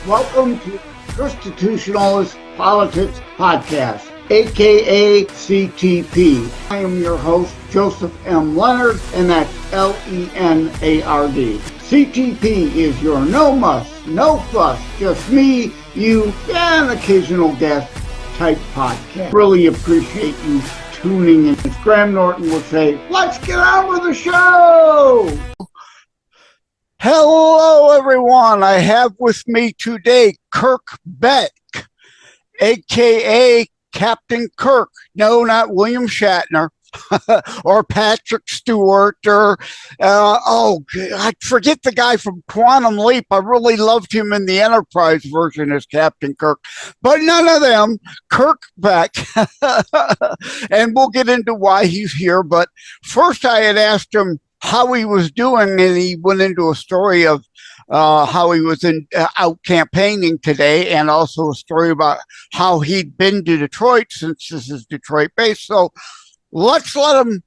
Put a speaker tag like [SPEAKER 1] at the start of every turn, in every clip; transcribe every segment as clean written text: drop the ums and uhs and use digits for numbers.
[SPEAKER 1] Welcome to Constitutionalist Politics Podcast, aka CTP. I am your host, Joseph M. Leonard, and that's Lenard. CTP is your no muss, no fuss, just me, you, and occasional guest type podcast. Really appreciate you tuning in. As Graham Norton would say, let's get on with the show! Hello, everyone. I have with me today Kirk Beck, a.k.a. Captain Kirk. No, not William Shatner or Patrick Stewart or, I forget the guy from Quantum Leap. I really loved him in the Enterprise version as Captain Kirk, but none of them. Kirk Beck. And we'll get into why he's here. But first I had asked him how he was doing, and he went into a story of how he was out campaigning today, and also a story about how he'd been to Detroit, since this is Detroit based. So let's let him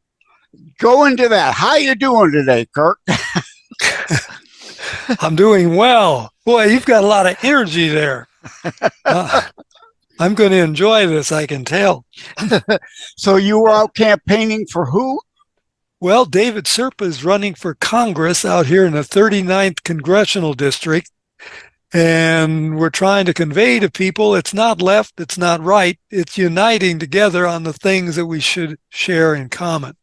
[SPEAKER 1] go into that. How you doing today, Kirk?
[SPEAKER 2] I'm doing well. Boy, you've got a lot of energy there. I'm going to enjoy this, I can tell.
[SPEAKER 1] So you were out campaigning for who?
[SPEAKER 2] Well, David Serpa is running for Congress out here in the 39th Congressional District, and we're trying to convey to people it's not left, it's not right, it's uniting together on the things that we should share in common.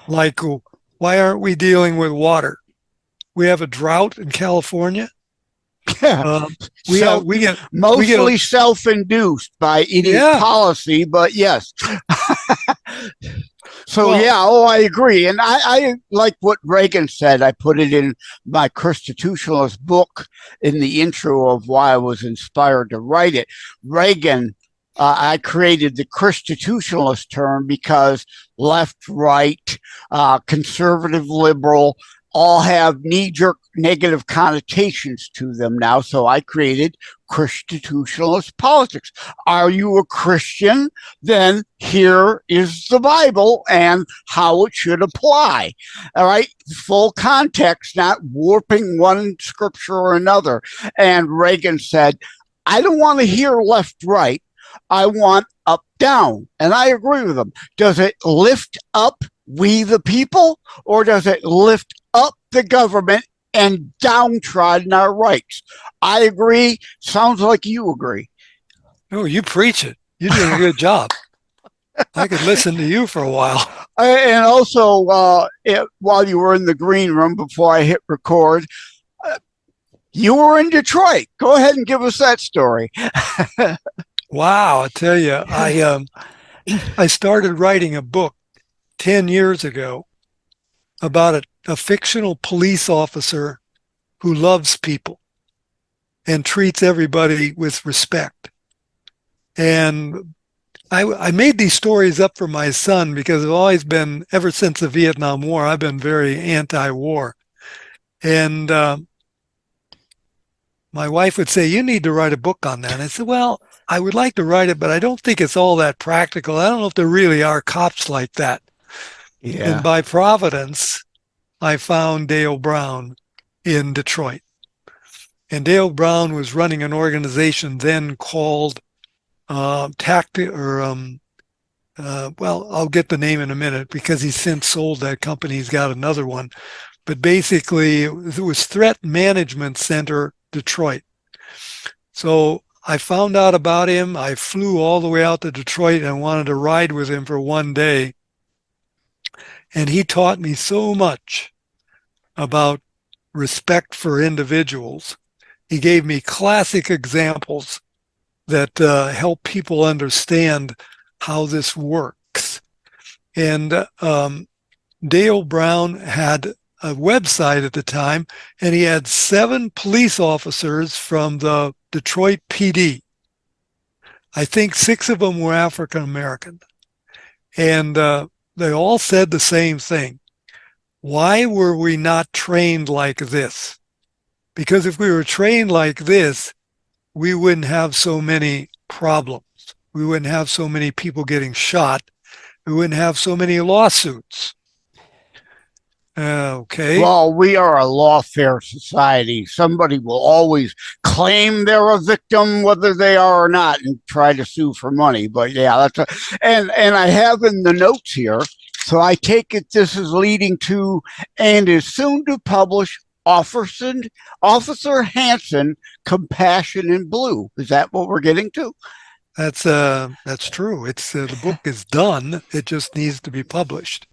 [SPEAKER 2] Like, why aren't we dealing with water? We have a drought in California.
[SPEAKER 1] Yeah, mostly self-induced by eating policy, but yes. So, I agree. And I like what Reagan said. I put it in my Constitutionalist book in the intro of why I was inspired to write it. Reagan, I created the Constitutionalist term because left, right, conservative, liberal, all have knee-jerk negative connotations to them now. So I created Constitutionalist politics. Are you a Christian? Then here is the Bible and how it should apply. All right. Full context, not warping one scripture or another. And Reagan said, I don't want to hear left, right. I want up, down. And I agree with him. Does it lift up we the people, or does it lift up the government and downtrodden our rights? I agree. Sounds like you agree.
[SPEAKER 2] Oh, you preach it. You're doing a good job. I could listen to you for a while.
[SPEAKER 1] And also, while you were in the green room before I hit record, you were in Detroit. Go ahead and give us that story.
[SPEAKER 2] Wow, I tell you, I started writing a book 10 years ago about a fictional police officer who loves people and treats everybody with respect. And I made these stories up for my son because I've always been, ever since the Vietnam War, I've been very anti-war. And my wife would say, you need to write a book on that. And I said, well, I would like to write it, but I don't think it's all that practical. I don't know if there really are cops like that. Yeah. And by providence, I found Dale Brown in Detroit. And Dale Brown was running an organization then called I'll get the name in a minute because he's since sold that company. He's got another one. But basically, it was Threat Management Center Detroit. So I found out about him. I flew all the way out to Detroit and wanted to ride with him for one day. And he taught me so much about respect for individuals. He gave me classic examples that help people understand how this works. And Dale Brown had a website at the time, and he had 7 police officers from the Detroit PD. I think 6 of them were African American. And they all said the same thing. Why were we not trained like this? Because if we were trained like this, we wouldn't have so many problems. We wouldn't have so many people getting shot. We wouldn't have so many lawsuits. Okay.
[SPEAKER 1] Well, we are a lawfare society. Somebody will always claim they're a victim, whether they are or not, and try to sue for money. But yeah, and I have in the notes here. So I take it this is leading to and is soon to publish Officer Hanson, Compassion in Blue. Is that what we're getting to?
[SPEAKER 2] That's true. It's the book is done. It just needs to be published.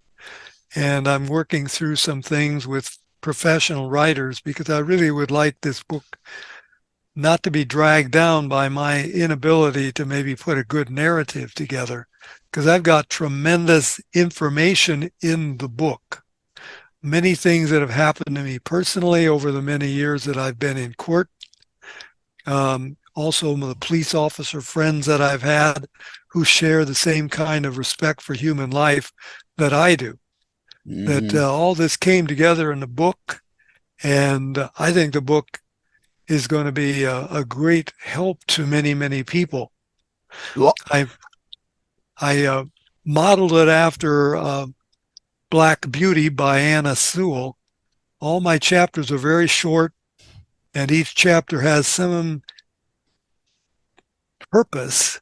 [SPEAKER 2] And I'm working through some things with professional writers because I really would like this book not to be dragged down by my inability to maybe put a good narrative together, because I've got tremendous information in the book. Many things that have happened to me personally over the many years that I've been in court. Also, the police officer friends that I've had who share the same kind of respect for human life that I do. That all this came together in the book, and I think the book is going to be a great help to many, many people.
[SPEAKER 1] Well,
[SPEAKER 2] I modeled it after Black Beauty by Anna Sewell. All my chapters are very short, and each chapter has some purpose,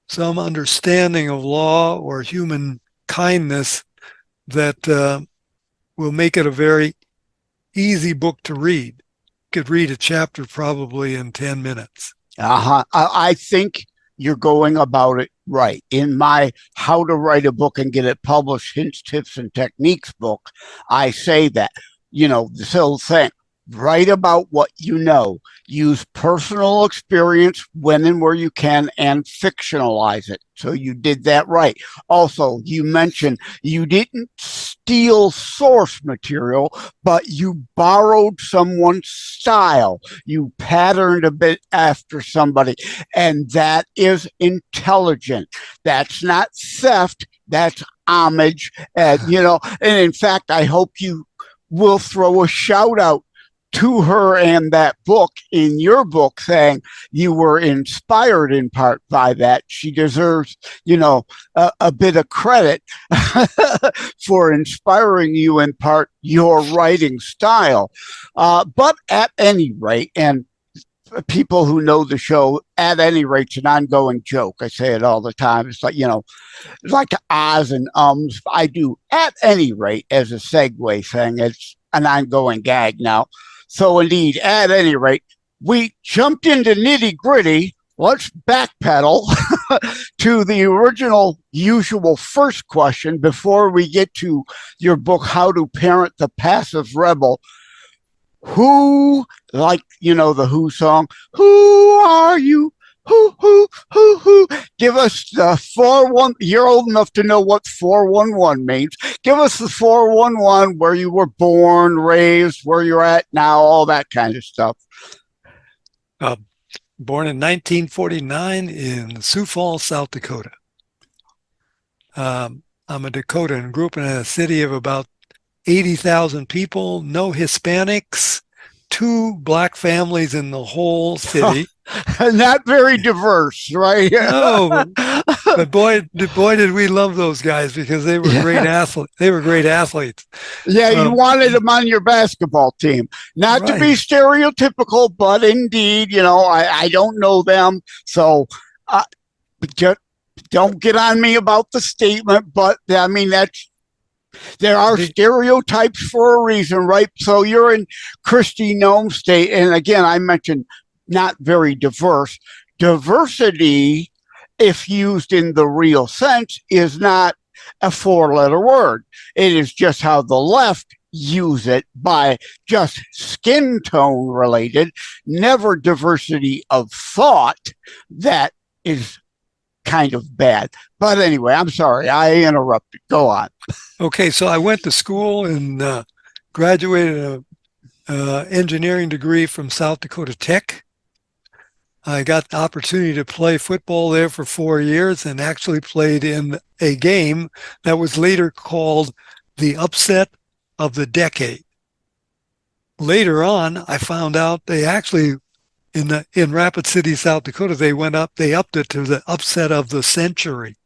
[SPEAKER 2] some understanding of law or human kindness that will make it a very easy book to read. You could read a chapter probably in 10 minutes.
[SPEAKER 1] I think you're going about it right. In my How to Write a Book and Get It Published Hints, Tips, and Techniques book, I say that, this whole thing. Write about what you know. Use personal experience when and where you can and fictionalize it. So you did that right. Also, you mentioned you didn't steal source material, but you borrowed someone's style. You patterned a bit after somebody, and that is intelligent. That's not theft. That's homage. And in fact, I hope you will throw a shout out to her and that book in your book, saying you were inspired in part by that. She deserves, a bit of credit for inspiring you in part, your writing style. But at any rate, and people who know the show, at any rate, it's an ongoing joke. I say it all the time. It's like, it's like ahs and ums. I do at any rate as a segue thing. It's an ongoing gag now. So indeed, at any rate, we jumped into nitty gritty. Let's backpedal to the original usual first question before we get to your book, How to Parent the Passive Rebel. Who, like, the Who song, who are you? Who. Give us the 411. You're old enough to know what 411 means. Give us the 411, where you were born, raised, where you're at now, all that kind of stuff.
[SPEAKER 2] Born in 1949 in Sioux Falls, South Dakota. I'm a Dakotan, grew up in a city of about 80,000 people, no Hispanics, 2 black families in the whole city.
[SPEAKER 1] Not very diverse, right?
[SPEAKER 2] No, but boy, did we love those guys because they were great athletes. They were great athletes.
[SPEAKER 1] Yeah, you wanted them on your basketball team. Not to be stereotypical, but indeed, I don't know them, so just don't get on me about the statement. But I mean, there are stereotypes for a reason, right? So you're in Christie Nome State, and again, I mentioned not very diverse. Diversity, if used in the real sense, is not a 4-letter word. It is just how the left use it, by just skin tone related, never diversity of thought. That is kind of bad. But anyway, I'm sorry, I interrupted. Go on.
[SPEAKER 2] Okay, so I went to school and graduated an engineering degree from South Dakota Tech. I got the opportunity to play football there for 4 years and actually played in a game that was later called the upset of the decade. Later on, I found out they actually, in Rapid City, South Dakota, they upped it to the upset of the century.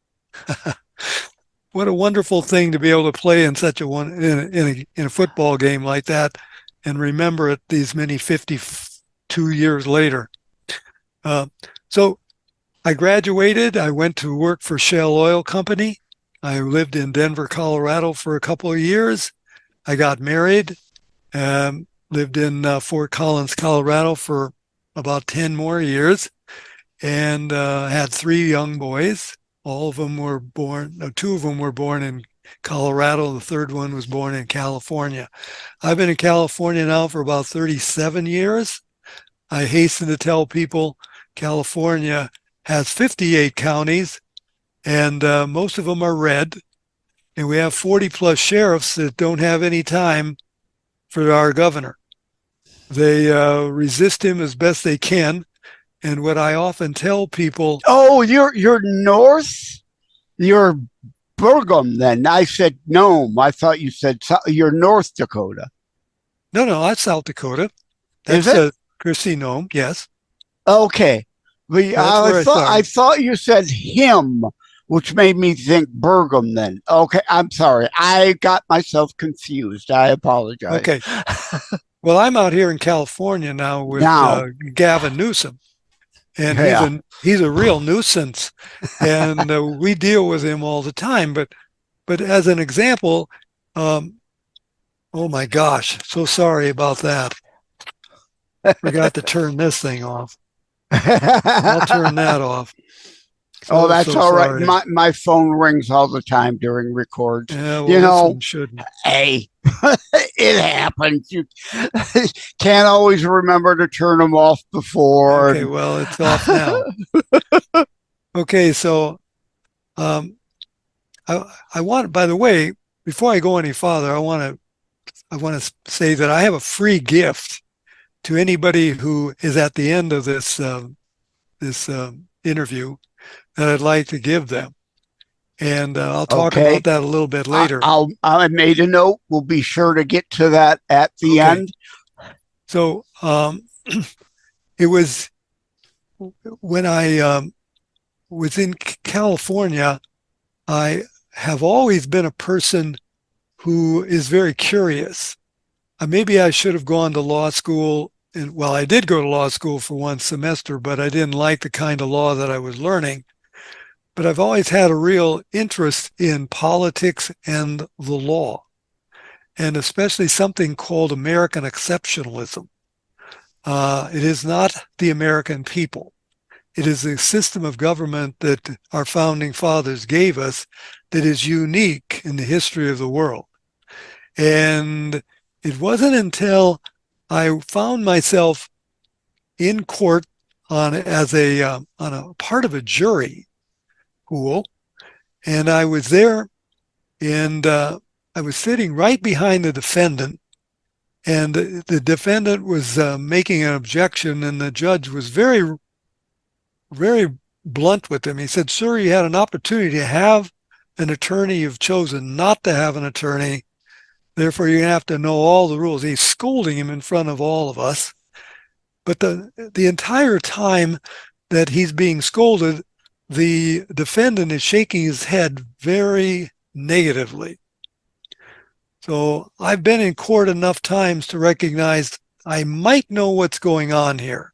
[SPEAKER 2] what a wonderful thing to be able to play in such a in a football game like that and remember it these many 52 years later. So I graduated. I went to work for Shell Oil Company. I lived in Denver, Colorado for a couple of years. I got married, lived in Fort Collins, Colorado for about 10 more years, and had 3 young boys. All of them were born, 2 of them were born in Colorado. The third one was born in California. I've been in California now for about 37 years. I hasten to tell people California has 58 counties, and most of them are red. And we have 40 plus sheriffs that don't have any time for our governor. They resist him as best they can. And what I often tell people...
[SPEAKER 1] Oh, you're north? You're Burgum then. I said Nome. I thought you said you're North Dakota.
[SPEAKER 2] No, that's South Dakota.
[SPEAKER 1] Is it?
[SPEAKER 2] Chrissy Nome, yes.
[SPEAKER 1] Okay. But I thought you said him, which made me think Burgum then. Okay, I'm sorry. I got myself confused. I apologize.
[SPEAKER 2] Okay. Well, I'm out here in California now with Gavin Newsom. And he's a real nuisance, and we deal with him all the time. But as an example, oh my gosh, so sorry about that. Forgot to turn this thing off. I'll turn that off.
[SPEAKER 1] So, that's all right. My phone rings all the time during records.
[SPEAKER 2] Yeah, well, shouldn't.
[SPEAKER 1] Hey, it happens. You can't always remember to turn them off before.
[SPEAKER 2] Okay, well, it's off now. Okay, so I want. By the way, before I go any farther, I want to say that I have a free gift to anybody who is at the end of this interview that I'd like to give them. And I'll talk about that a little bit later.
[SPEAKER 1] I made a note. We'll be sure to get to that at the end.
[SPEAKER 2] So it was when I was in California, I have always been a person who is very curious. Maybe I should have gone to law school. Well, I did go to law school for 1 semester, but I didn't like the kind of law that I was learning. But I've always had a real interest in politics and the law, and especially something called American exceptionalism. It is not the American people. It is a system of government that our founding fathers gave us that is unique in the history of the world. And it wasn't until I found myself in court on a part of a jury pool, and I was there, and I was sitting right behind the defendant, and the defendant was making an objection, and the judge was very, very blunt with him. He said, "Sir, you had an opportunity to have an attorney. You've chosen not to have an attorney. Therefore, you're going to have to know all the rules." He's scolding him in front of all of us. But the entire time that he's being scolded, the defendant is shaking his head very negatively. So I've been in court enough times to recognize I might know what's going on here.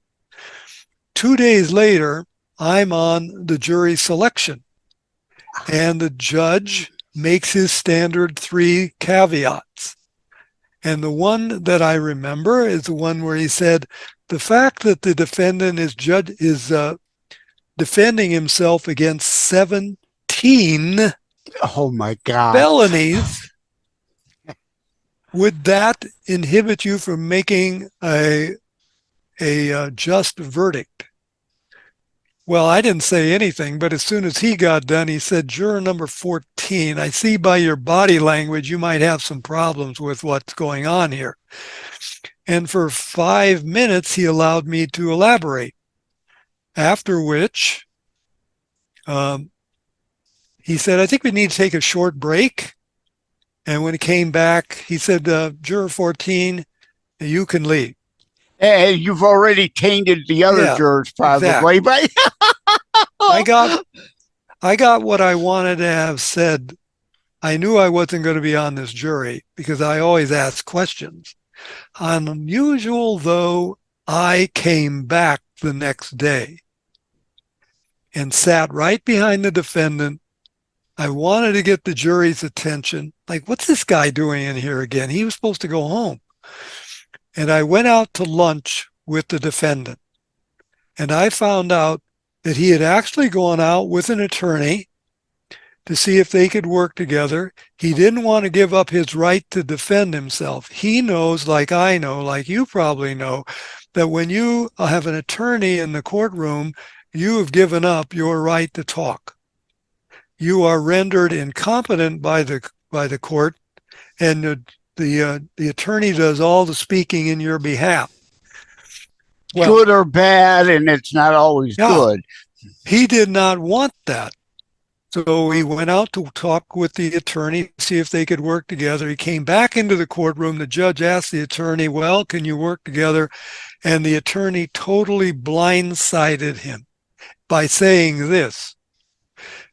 [SPEAKER 2] 2 days later, I'm on the jury selection, and the judge makes his standard 3 caveats. And the one that I remember is the one where he said, the fact that the defendant is defending himself against 17
[SPEAKER 1] oh my God
[SPEAKER 2] felonies, would that inhibit you from making a just verdict? Well, I didn't say anything, but as soon as he got done, he said, "Juror number 14, I see by your body language you might have some problems with what's going on here." And for 5 minutes, he allowed me to elaborate. After which, he said, "I think we need to take a short break." And when he came back, he said, "Juror 14, you can leave."
[SPEAKER 1] And you've already tainted the other jurors, probably,
[SPEAKER 2] exactly.
[SPEAKER 1] Right?
[SPEAKER 2] I got what I wanted to have said I knew I wasn't going to be on this jury because I always ask questions. Unusual though, I came back the next day and sat right behind the defendant. I wanted to get the jury's attention. Like, what's this guy doing in here again? He was supposed to go home. And I went out to lunch with the defendant. And I found out that he had actually gone out with an attorney to see if they could work together. He didn't want to give up his right to defend himself. He knows, like I know, like you probably know, that when you have an attorney in the courtroom, you have given up your right to talk. You are rendered incompetent by the court, and the attorney does all the speaking in your behalf.
[SPEAKER 1] Well, good or bad, and it's not always good.
[SPEAKER 2] He did not want that. So he went out to talk with the attorney, see if they could work together. He came back into the courtroom. The judge asked the attorney, well, can you work together? And the attorney totally blindsided him by saying this: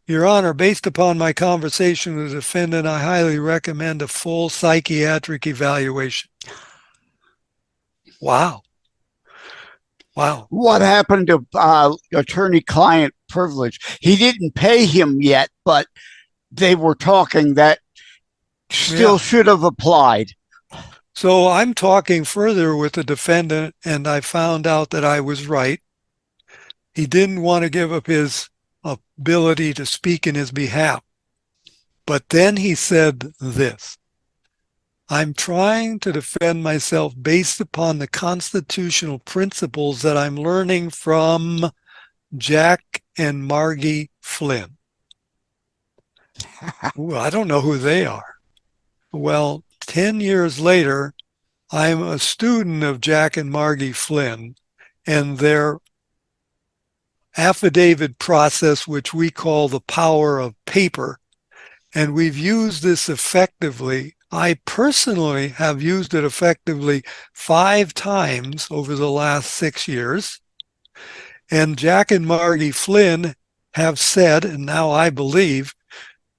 [SPEAKER 2] Your Honor, based upon my conversation with the defendant, I highly recommend a full psychiatric evaluation. Wow. Wow.
[SPEAKER 1] What happened to attorney-client privilege? He didn't pay him yet, but they were talking that still should have applied.
[SPEAKER 2] So I'm talking further with the defendant, and I found out that I was right. He didn't want to give up his ability to speak in his behalf. But then he said this: I'm trying to defend myself based upon the constitutional principles that I'm learning from Jack and Margie Flynn. Ooh, I don't know who they are. Well, 10 years later, I'm a student of Jack and Margie Flynn and their affidavit process, which we call the power of paper. And we've used this effectively. I personally have used it effectively 5 times over the last 6 years. And Jack and Margie Flynn have said, and now I believe,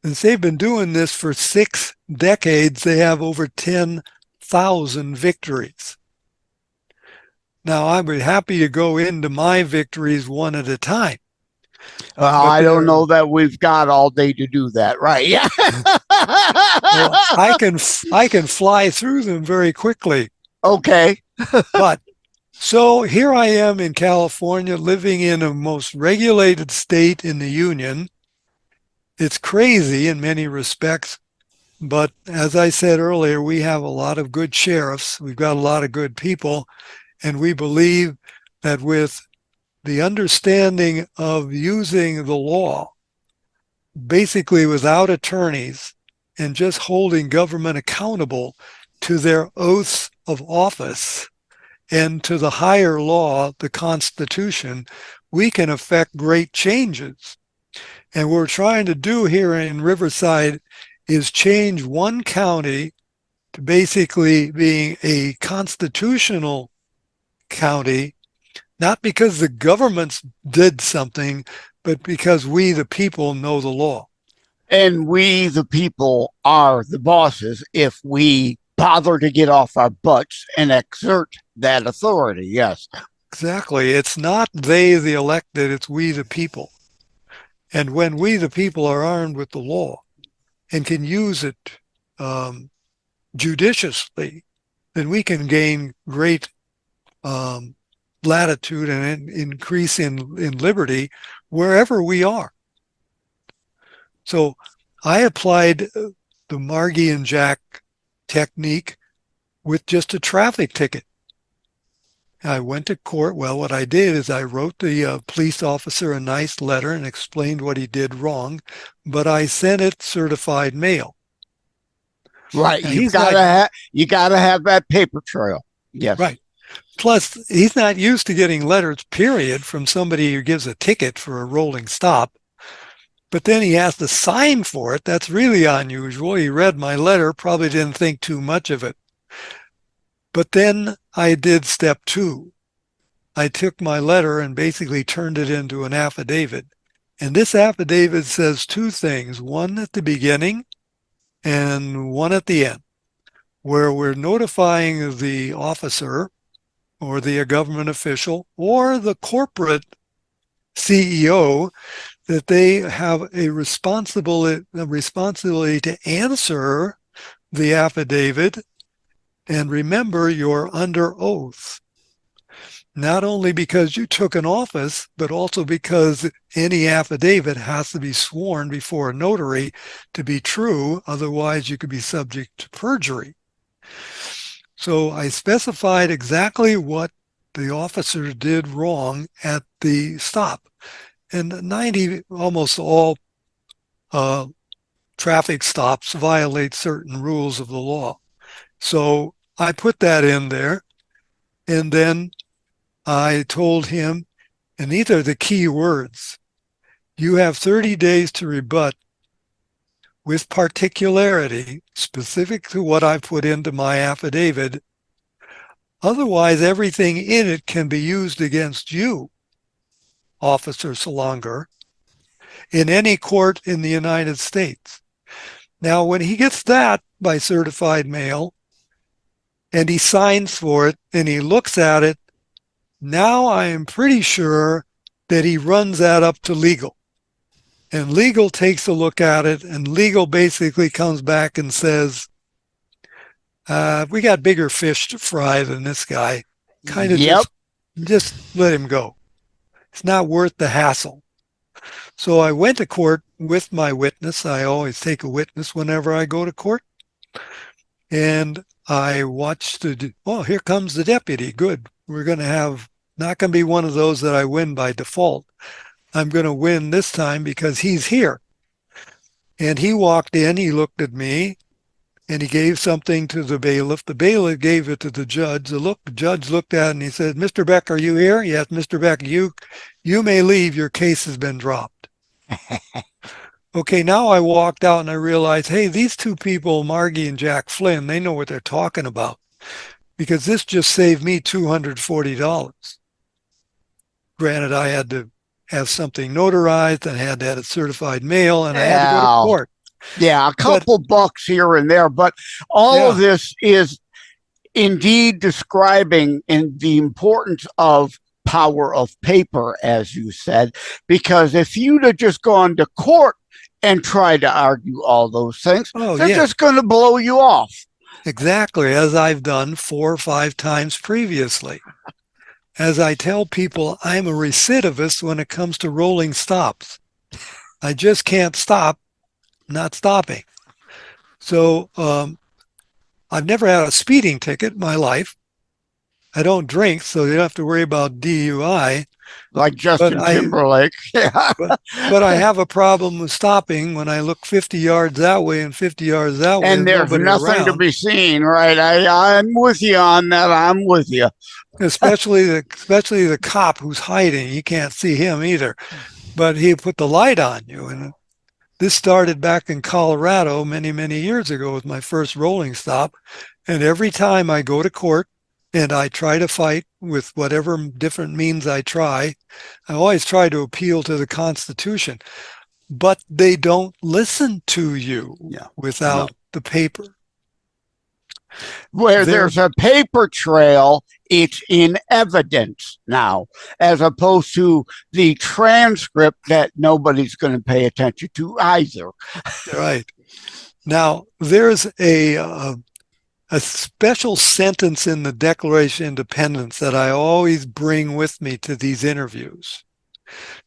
[SPEAKER 2] since they've been doing this for 6 decades, they have over 10,000 victories. Now, I'd be happy to go into my victories one at a time.
[SPEAKER 1] I don't know that we've got all day to do that, right? Yeah.
[SPEAKER 2] Well, I can fly through them very quickly.
[SPEAKER 1] Okay.
[SPEAKER 2] But so here I am in California, living in the most regulated state in the union. It's crazy in many respects, but as I said earlier, we have a lot of good sheriffs. We've got a lot of good people, and we believe that with the understanding of using the law, basically without attorneys, and just holding government accountable to their oaths of office and to the higher law, the Constitution, we can affect great changes. And what we're trying to do here in Riverside is change one county to basically being a constitutional county, not because the governments did something, but because we, the people, know the law.
[SPEAKER 1] And we, the people, are the bosses if we bother to get off our butts and exert that authority. Yes.
[SPEAKER 2] Exactly. It's not they, the elected, it's we, the people. And when we, the people, are armed with the law and can use it judiciously, then we can gain great latitude and increase in liberty wherever we are. So I applied the Margie and Jack technique with just a traffic ticket. I went to court. Well, what I did is I wrote the police officer a nice letter and explained what he did wrong, but I sent it certified mail.
[SPEAKER 1] Right. You gotta have that paper trail. Yes.
[SPEAKER 2] Right. Plus, he's not used to getting letters, period, from somebody who gives a ticket for a rolling stop. But then he has to sign for it. That's really unusual. He read my letter, probably didn't think too much of it. But then I did step 2. I took my letter and basically turned it into an affidavit. And this affidavit says 2 things. One, at the beginning, and one at the end, where we're notifying the officer or the government official or the corporate CEO that they have a responsibility to answer the affidavit. And remember, you're under oath, not only because you took an office, but also because any affidavit has to be sworn before a notary to be true. Otherwise, you could be subject to perjury. So I specified exactly what the officer did wrong at the stop. And almost all traffic stops violate certain rules of the law. So I put that in there, and then I told him, and these are the key words, you have 30 days to rebut with particularity, specific to what I put into my affidavit. Otherwise, everything in it can be used against you, Officer Salonger, in any court in the United States. Now, when he gets that by certified mail, and he signs for it, and he looks at it, now I am pretty sure that he runs that up to legal. And legal takes a look at it, and legal basically comes back and says, we got bigger fish to fry than this guy. Kind of just let him go. It's not worth the hassle. So I went to court with my witness. I always take a witness whenever I go to court. And I watched here comes the deputy. Good. We're going to have, not going to be one of those that I win by default. I'm going to win this time because he's here. And he walked in, he looked at me, and he gave something to the bailiff. The bailiff gave it to the judge. The judge looked at it and he said, Mr. Beck, are you here? Yes, Mr. Beck, you may leave. Your case has been dropped. Okay, now I walked out and I realized, hey, these two people, Margie and Jack Flynn, they know what they're talking about, because this just saved me $240. Granted, I had to have something notarized and had to have it certified mail, and I had to go to court.
[SPEAKER 1] Yeah, a couple bucks here and there, but all of this is indeed describing the importance of power of paper, as you said, because if you'd have just gone to court and tried to argue all those things, they're just going to blow you off.
[SPEAKER 2] Exactly, as I've done 4 or 5 times previously. As I tell people, I'm a recidivist when it comes to rolling stops. I just can't stop not stopping. So I've never had a speeding ticket in my life. I don't drink, so you don't have to worry about DUI.
[SPEAKER 1] Like Justin Timberlake.
[SPEAKER 2] but I have a problem with stopping when I look 50 yards that way and 50 yards that way.
[SPEAKER 1] And there's nothing to be seen, right? I'm with you on that. I'm with you.
[SPEAKER 2] Especially the cop who's hiding. You can't see him either. But he put the light on you. And this started back in Colorado many, many years ago with my first rolling stop. And every time I go to court, and I try to fight with whatever different means I always try to appeal to the Constitution. But they don't listen to you without the paper.
[SPEAKER 1] Where there's a paper trail, it's in evidence now, as opposed to the transcript that nobody's going to pay attention to either.
[SPEAKER 2] Right. Now, there's a special sentence in the Declaration of Independence that I always bring with me to these interviews.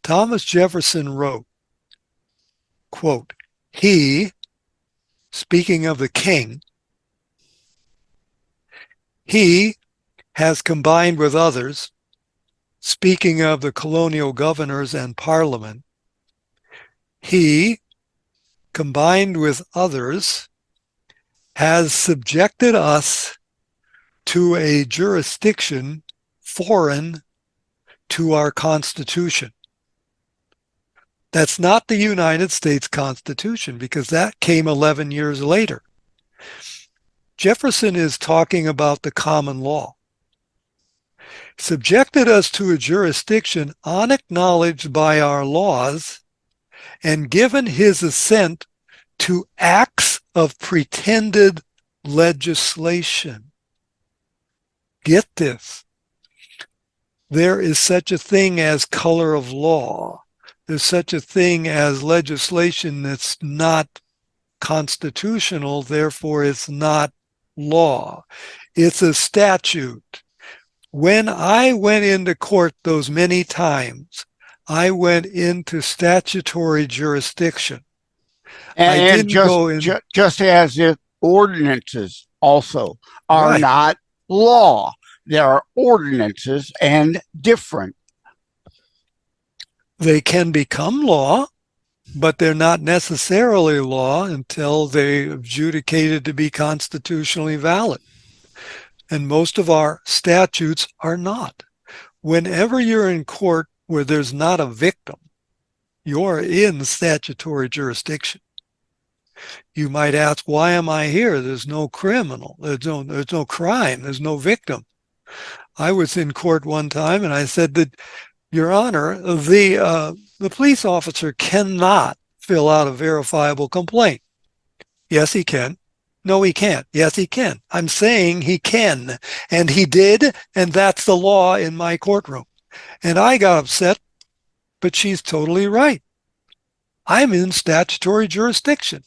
[SPEAKER 2] Thomas Jefferson wrote, quote, he, speaking of the king, he has combined with others, speaking of the colonial governors and parliament, he, combined with others, has subjected us to a jurisdiction foreign to our Constitution. That's not the United States Constitution, because that came 11 years later. Jefferson is talking about the common law. Subjected us to a jurisdiction unacknowledged by our laws and given his assent to acts of pretended legislation. Get this. There is such a thing as color of law. There's such a thing as legislation that's not constitutional, therefore it's not law. It's a statute. When I went into court those many times, I went into statutory jurisdiction.
[SPEAKER 1] And just as if ordinances also are not law. There are ordinances and different.
[SPEAKER 2] They can become law, but they're not necessarily law until they're adjudicated to be constitutionally valid. And most of our statutes are not. Whenever you're in court where there's not a victim, you're in statutory jurisdiction. You might ask, why am I here? There's no criminal. There's no crime. There's no victim. I was in court one time and I said that, Your Honor, the police officer cannot fill out a verifiable complaint. Yes, he can. No, he can't. Yes, he can. I'm saying he can. And he did, and that's the law in my courtroom. And I got upset, but she's totally right. I'm in statutory jurisdiction.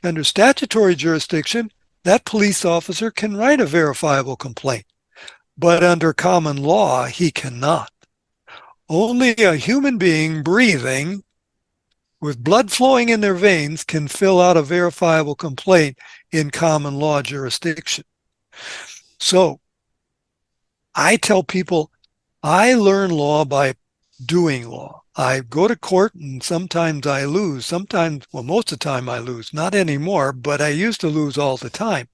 [SPEAKER 2] Under statutory jurisdiction, that police officer can write a verifiable complaint. But under common law, he cannot. Only a human being breathing with blood flowing in their veins can fill out a verifiable complaint in common law jurisdiction. So I tell people I learn law by doing law. I go to court and sometimes I lose. Sometimes, well, most of the time I lose. Not anymore, but I used to lose all the time.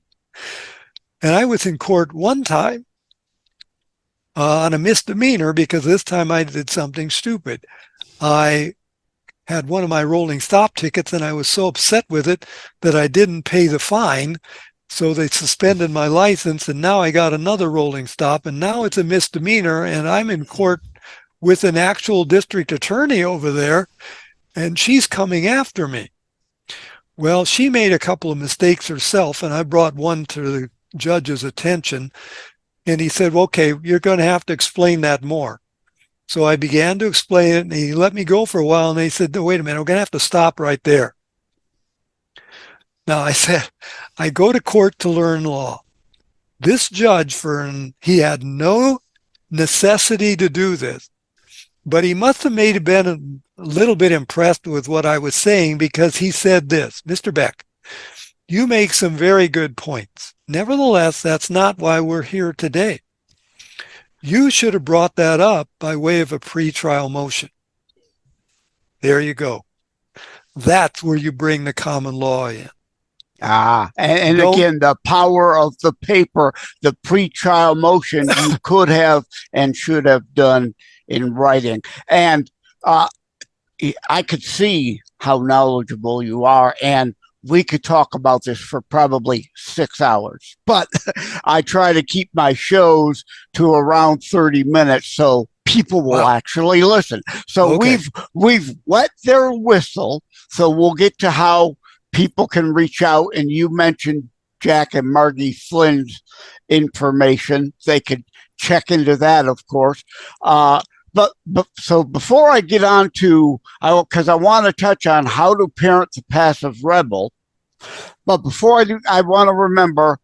[SPEAKER 2] And I was in court one time on a misdemeanor because this time I did something stupid. I had one of my rolling stop tickets and I was so upset with it that I didn't pay the fine. So they suspended my license and now I got another rolling stop and now it's a misdemeanor and I'm in court with an actual district attorney over there and she's coming after me. Well, she made a couple of mistakes herself and I brought one to the judge's attention and he said, well, okay, you're going to have to explain that more. So I began to explain it and he let me go for a while and he said, no, wait a minute, we're going to have to stop right there. Now I said, I go to court to learn law. This judge, he had no necessity to do this, but he must have been a little bit impressed with what I was saying because he said this, Mr. Beck, you make some very good points. Nevertheless, that's not why we're here today. You should have brought that up by way of a pretrial motion. There you go. That's where you bring the common law in.
[SPEAKER 1] And again, the power of the paper, the pretrial motion you could have and should have done in writing. And I could see how knowledgeable you are, and we could talk about this for probably 6 hours, but I try to keep my shows to around 30 minutes so people will actually listen. So we've wet their whistle. So we'll get to how people can reach out. And you mentioned Jack and Margie Flynn's information. They could check into that, of course. But so before I get on to, because I want to touch on how to parent the passive rebel. But before I do, I want to remember,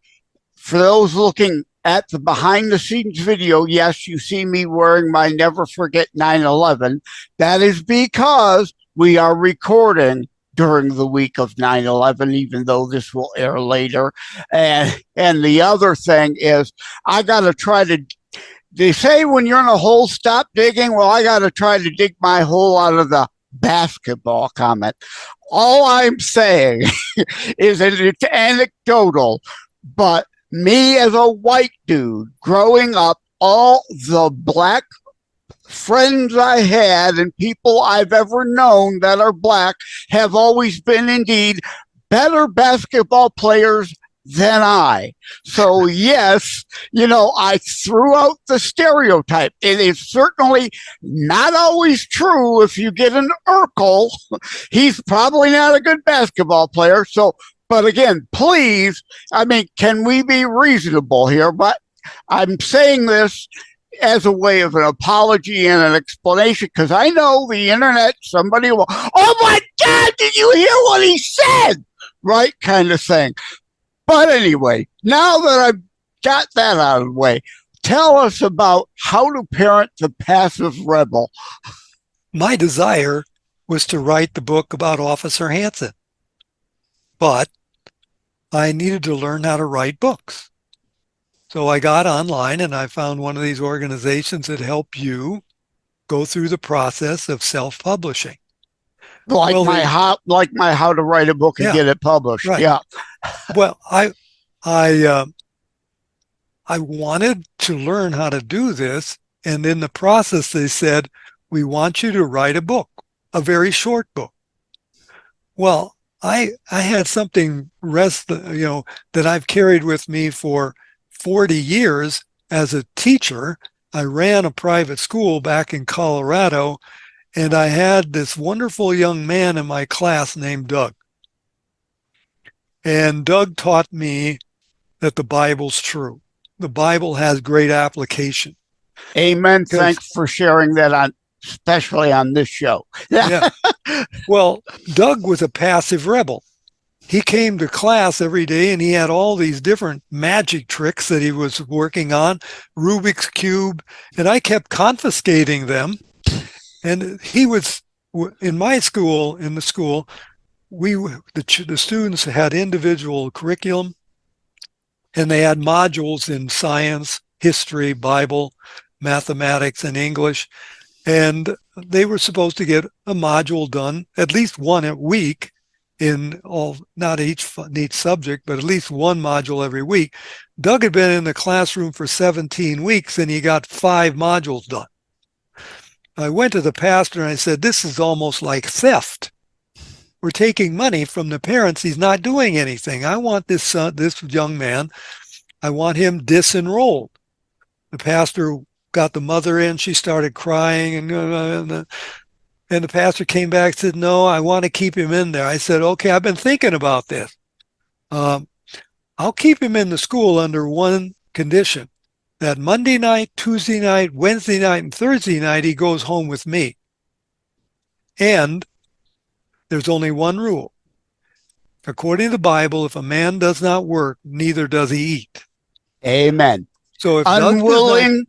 [SPEAKER 1] for those looking at the behind the scenes video, yes, you see me wearing my Never Forget 9/11. That is because we are recording during the week of 9/11, even though this will air later. And the other thing is, I got to try to, they say when you're in a hole, stop digging. Well, I got to try to dig my hole out of the basketball comment. All I'm saying is that it's anecdotal, but me as a white dude growing up, all the black friends I had and people I've ever known that are black have always been indeed better basketball players than I. So yes, I threw out the stereotype. It is certainly not always true. If you get an Urkel, he's probably not a good basketball player. So But again, please, I mean, can we be reasonable here? But I'm saying this as a way of an apology and an explanation because I know the internet, somebody will, oh my God, did you hear what he said? Right, kind of thing. But anyway, now that I've got that out of the way, tell us about how to parent the passive rebel.
[SPEAKER 2] My desire was to write the book about Officer Hanson, but I needed to learn how to write books. So I got online and I found one of these organizations that help you go through the process of self-publishing.
[SPEAKER 1] Like well, my how to write a book and get it published.
[SPEAKER 2] Right.
[SPEAKER 1] Yeah.
[SPEAKER 2] Well, I wanted to learn how to do this, and in the process they said, we want you to write a book, a very short book. Well, I had something that I've carried with me for 40 years as a teacher. I ran a private school back in Colorado, and I had this wonderful young man in my class named Doug. And Doug taught me that the Bible's true. The Bible has great application.
[SPEAKER 1] Amen. Thanks for sharing that especially on this show.
[SPEAKER 2] Yeah. Well, Doug was a passive rebel. He came to class every day and he had all these different magic tricks that he was working on, Rubik's Cube, and I kept confiscating them. And he was in my school, the students had individual curriculum and they had modules in science, history, Bible, mathematics, and English. And they were supposed to get a module done, at least one a week in all, not each subject, but at least one module every week. Doug had been in the classroom for 17 weeks and he got 5 modules done. I went to the pastor and I said, this is almost like theft. We're taking money from the parents. He's not doing anything. I want this young man, I want him disenrolled. The pastor got the mother in. She started crying, and the pastor came back and said, no, I want to keep him in there. I said, okay, I've been thinking about this. I'll keep him in the school under one condition, that Monday night, Tuesday night, Wednesday night, and Thursday night, he goes home with me. And there's only one rule. According to the Bible, if a man does not work, neither does he eat.
[SPEAKER 1] Amen.
[SPEAKER 2] So if
[SPEAKER 1] unwilling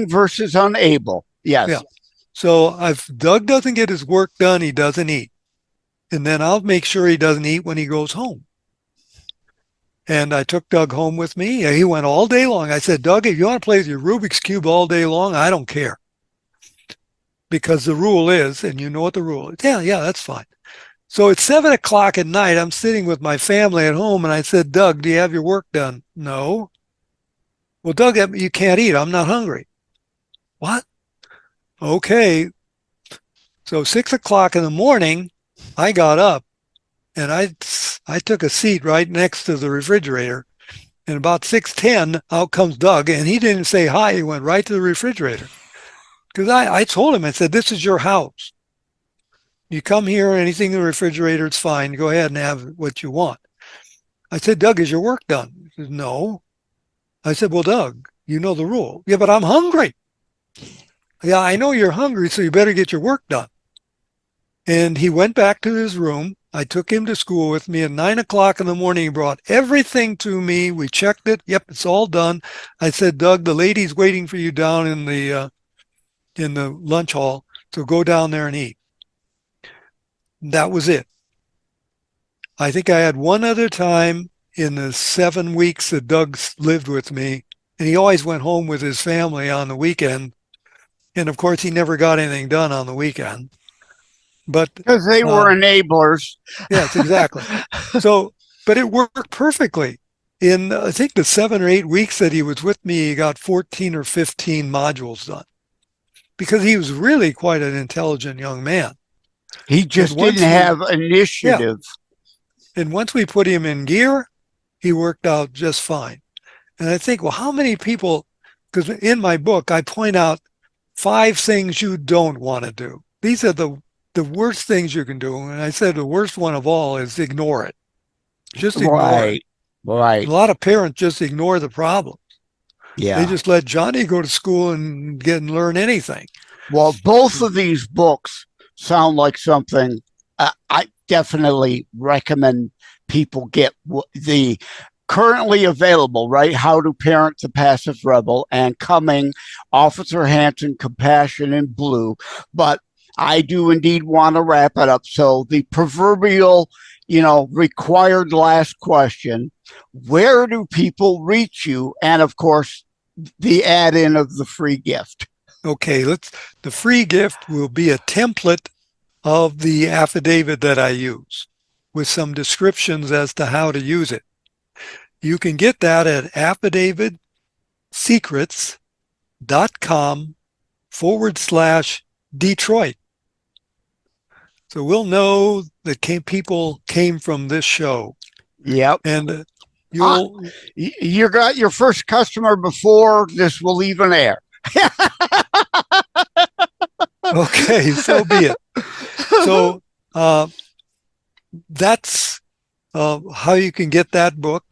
[SPEAKER 1] versus unable. Yes. Yeah.
[SPEAKER 2] So if Doug doesn't get his work done, he doesn't eat. And then I'll make sure he doesn't eat when he goes home. And I took Doug home with me. He went all day long. I said, Doug, if you want to play with your Rubik's Cube all day long, I don't care. Because the rule is, and you know what the rule is. Yeah, that's fine. So it's 7 o'clock at night. I'm sitting with my family at home, and I said, Doug, do you have your work done? No. Well, Doug, you can't eat. I'm not hungry. What? Okay. So 6 o'clock in the morning, I got up and I took a seat right next to the refrigerator. And about 6:10, out comes Doug, and he didn't say hi. He went right to the refrigerator. Because I told him, I said, this is your house. You come here, anything in the refrigerator, it's fine. Go ahead and have what you want. I said, Doug, is your work done? He said, no. I said, well, Doug, you know the rule. Yeah, but I'm hungry. Yeah, I know you're hungry, so you better get your work done. And he went back to his room. I took him to school with me at 9 o'clock in the morning. He brought everything to me. We checked it. Yep, it's all done. I said, Doug, the lady's waiting for you down in the lunch hall, so go down there and eat. That was it. I think I had one other time in the 7 weeks that Doug lived with me, and he always went home with his family on the weekend. And of course, he never got anything done on the weekend. But
[SPEAKER 1] because they were enablers.
[SPEAKER 2] Yes, exactly. So, but it worked perfectly. In I think the 7 or 8 weeks that he was with me, he got 14 or 15 modules done because he was really quite an intelligent young man.
[SPEAKER 1] He just didn't have initiative.
[SPEAKER 2] Yeah. And once we put him in gear, he worked out just fine. And I think, well, how many people, because in my book, I point out 5 things you don't want to do. These are the worst things you can do. And I said the worst one of all is ignore it. Just ignore it.
[SPEAKER 1] Right.
[SPEAKER 2] A lot of parents just ignore the problem.
[SPEAKER 1] Yeah.
[SPEAKER 2] They just let Johnny go to school and learn anything.
[SPEAKER 1] Well, both of these books sound like something I definitely recommend people get the currently available, right? How to Parent the Passive Rebel, and coming, Officer Hanson, Compassion in Blue. But I do indeed want to wrap it up. So the proverbial, required last question, where do people reach you? And of course, the add-in of the free gift.
[SPEAKER 2] Okay, the free gift will be a template of the affidavit that I use with some descriptions as to how to use it. You can get that at affidavitsecrets.com/Detroit. So we'll know that people came from this show.
[SPEAKER 1] Yep.
[SPEAKER 2] And
[SPEAKER 1] you got your first customer before this will even air.
[SPEAKER 2] Okay, so be it. So that's how you can get that book.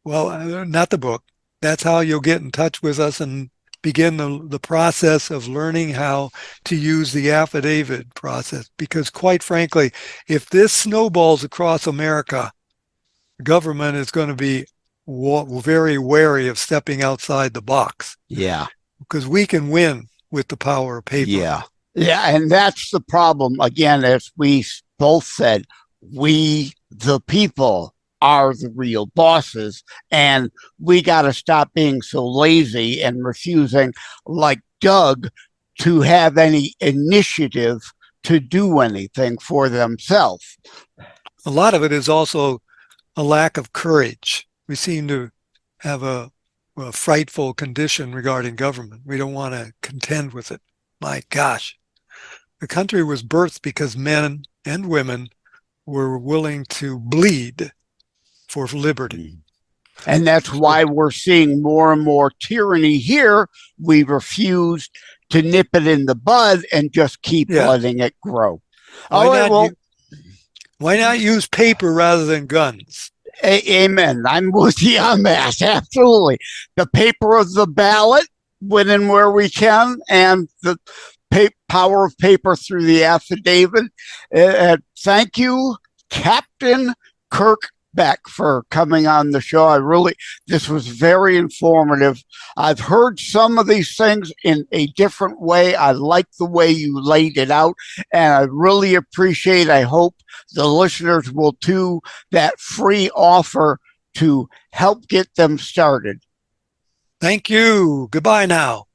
[SPEAKER 2] Well, not the book. That's how you'll get in touch with us and begin the process of learning how to use the affidavit process. Because quite frankly, if this snowballs across America, the government is going to be very wary of stepping outside the box.
[SPEAKER 1] Yeah.
[SPEAKER 2] Because we can win with the power of paper.
[SPEAKER 1] Yeah. Yeah. And that's the problem. Again, as we both said, we, the people, are the real bosses, and we got to stop being so lazy and refusing, like Doug, to have any initiative to do anything for themselves.
[SPEAKER 2] A lot of it is also a lack of courage. We seem to have a frightful condition regarding government. We don't want to contend with it. My gosh, the country was birthed because men and women were willing to bleed for liberty.
[SPEAKER 1] And that's why we're seeing more and more tyranny here. We refuse to nip it in the bud and just keep letting it grow.
[SPEAKER 2] Why not use paper rather than guns?
[SPEAKER 1] Amen. I'm with you on that. Absolutely. The paper of the ballot, when and where we can, and the power of paper through the affidavit. Thank you, Captain Kirk Beck, for coming on the show. This was very informative. I've heard some of these things in a different way. I like the way you laid it out, and I really appreciate, I hope the listeners will too, that free offer to help get them started.
[SPEAKER 2] Thank you. Goodbye now.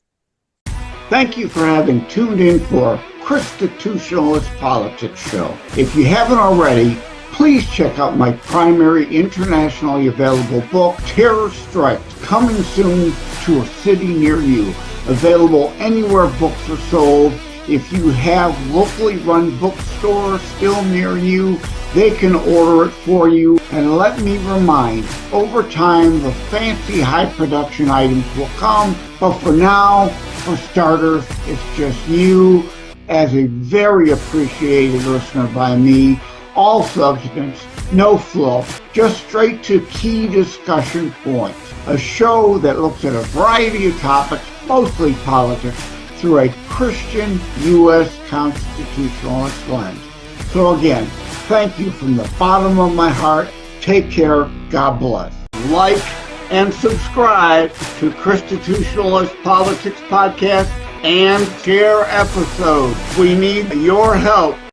[SPEAKER 1] Thank you for having tuned in for Constitutionalist Politics Show. If you haven't already, please check out my primary internationally available book, Terror Strikes, coming soon to a city near you. Available anywhere books are sold. If you have locally run bookstores still near you, they can order it for you. And let me remind, over time, the fancy high production items will come. But for now, for starters, it's just you as a very appreciated listener by me. All substance, no fluff, just straight to key discussion points. A show that looks at a variety of topics, mostly politics, through a Christian U.S. constitutionalist lens. So again, thank you from the bottom of my heart. Take care. God bless. Like and subscribe to Constitutionalist Politics Podcast and share episodes. We need your help.